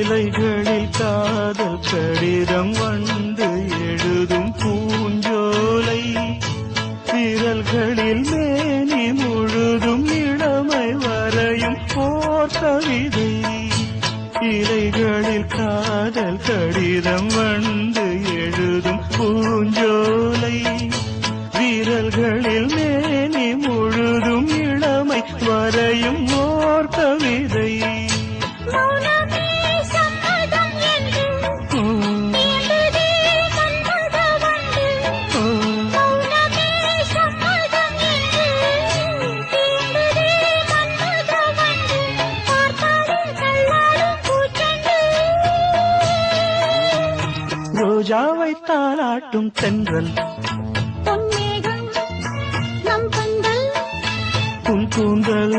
இலைகளில் காதல் கடிதம் வந்து எழுதும் பூஞ்சோலை விரல்களில் மேனி முழுதும் இளமை வரையும் போர் கவிதை இலைகளில் காதல் கடிதம் வந்து எழுதும் பூஞ்சோலை விரல்களில் மேனி முழுதும் இளமை வரையும் ஓர் கவிதை ரோஜாவை தாலாட்டும் தென்றல் பொன்மேகம் நம் பந்தல் உன் கூந்தல்